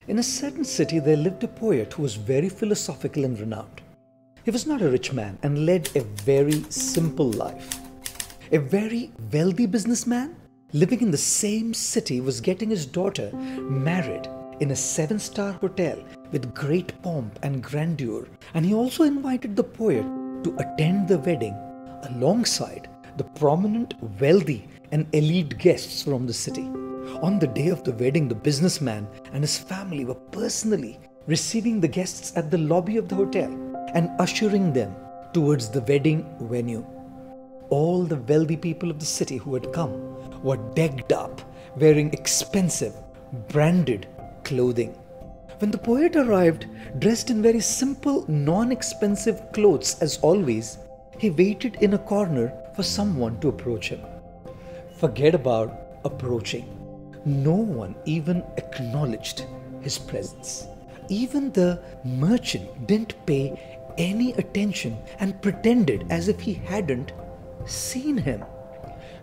In a certain city there lived a poet who was very philosophical and renowned. He was not a rich man and led a very simple life. A very wealthy businessman living in the same city was getting his daughter married in a 7-star hotel with great pomp and grandeur, and he also invited the poet to attend the wedding alongside the prominent, wealthy and elite guests from the city. On the day of the wedding, the businessman and his family were personally receiving the guests at the lobby of the hotel and ushering them towards the wedding venue. All the wealthy people of the city who had come were decked up, wearing expensive, branded clothing. When the poet arrived, dressed in very simple, non-expensive clothes as always, he waited in a corner for someone to approach him. Forget about approaching. No one even acknowledged his presence. Even the merchant didn't pay any attention and pretended as if he hadn't seen him.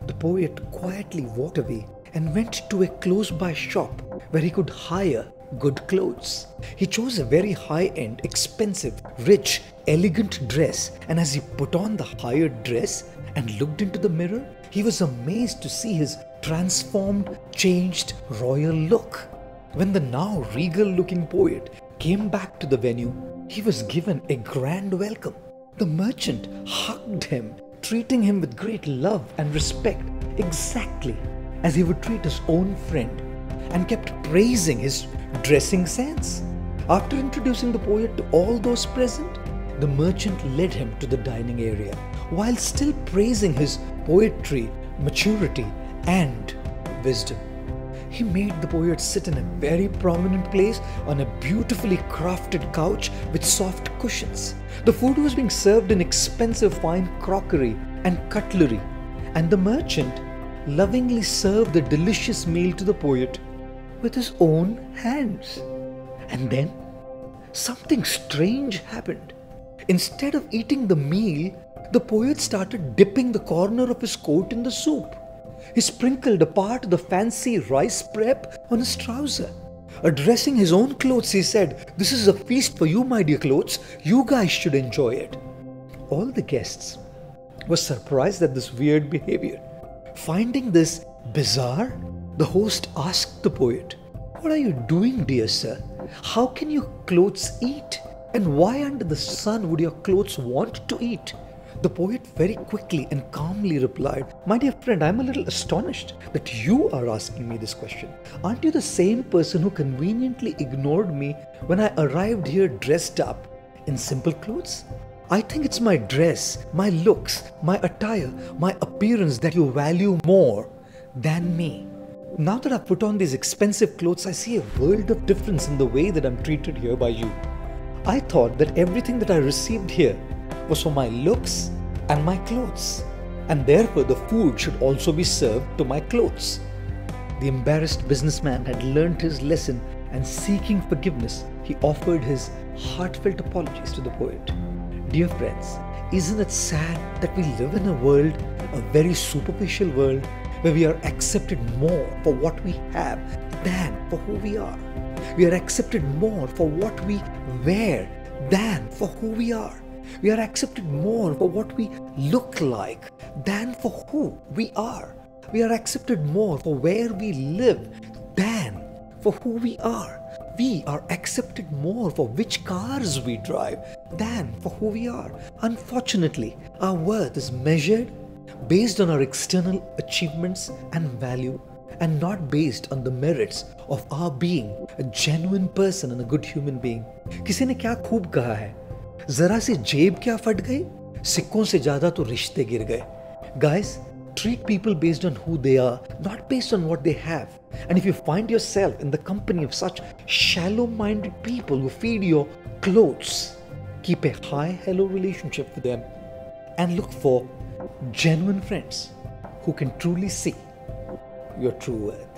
The poet quietly walked away and went to a close-by shop where he could hire good clothes. He chose a very high-end, expensive, rich, elegant dress, and as he put on the hired dress and looked into the mirror, he was amazed to see his transformed, changed, royal look. When the now regal-looking poet came back to the venue, he was given a grand welcome. The merchant hugged him, treating him with great love and respect, exactly as he would treat his own friend, and kept praising his dressing sense. After introducing the poet to all those present, the merchant led him to the dining area, while still praising his poetry, maturity, and wisdom. He made the poet sit in a very prominent place on a beautifully crafted couch with soft cushions. The food was being served in expensive fine crockery and cutlery, and the merchant lovingly served the delicious meal to the poet with his own hands. And then something strange happened. Instead of eating the meal, the poet started dipping the corner of his coat in the soup. He sprinkled a part of the fancy rice prep on his trouser. Addressing his own clothes, he said, "This is a feast for you, my dear clothes. You guys should enjoy it." All the guests were surprised at this weird behavior. Finding this bizarre, the host asked the poet, "What are you doing, dear sir? How can your clothes eat? And why under the sun would your clothes want to eat?" The poet very quickly and calmly replied, "My dear friend, I'm a little astonished that you are asking me this question. Aren't you the same person who conveniently ignored me when I arrived here dressed up in simple clothes? I think it's my dress, my looks, my attire, my appearance that you value more than me. Now that I've put on these expensive clothes, I see a world of difference in the way that I'm treated here by you. I thought that everything that I received here was for my looks and my clothes, and therefore the food should also be served to my clothes." The embarrassed businessman had learnt his lesson, and seeking forgiveness, he offered his heartfelt apologies to the poet. Dear friends, isn't it sad that we live in a world, a very superficial world, where we are accepted more for what we have than for who we are? We are accepted more for what we wear than for who we are. We are accepted more for what we look like than for who we are. We are accepted more for where we live than for who we are. We are accepted more for which cars we drive than for who we are. Unfortunately, our worth is measured based on our external achievements and value, and not based on the merits of our being a genuine person and a good human being. किसी ने क्या खूब कहा है, जरा सी जेब क्या फट गई, सिक्कों से ज्यादा तो रिश्ते गिर गए. Guys, treat people based on who they are, not based on what they have. And if you find yourself in the company of such shallow-minded people who feed your clothes, keep a high-hello relationship with them and look for genuine friends who can truly see your true worth.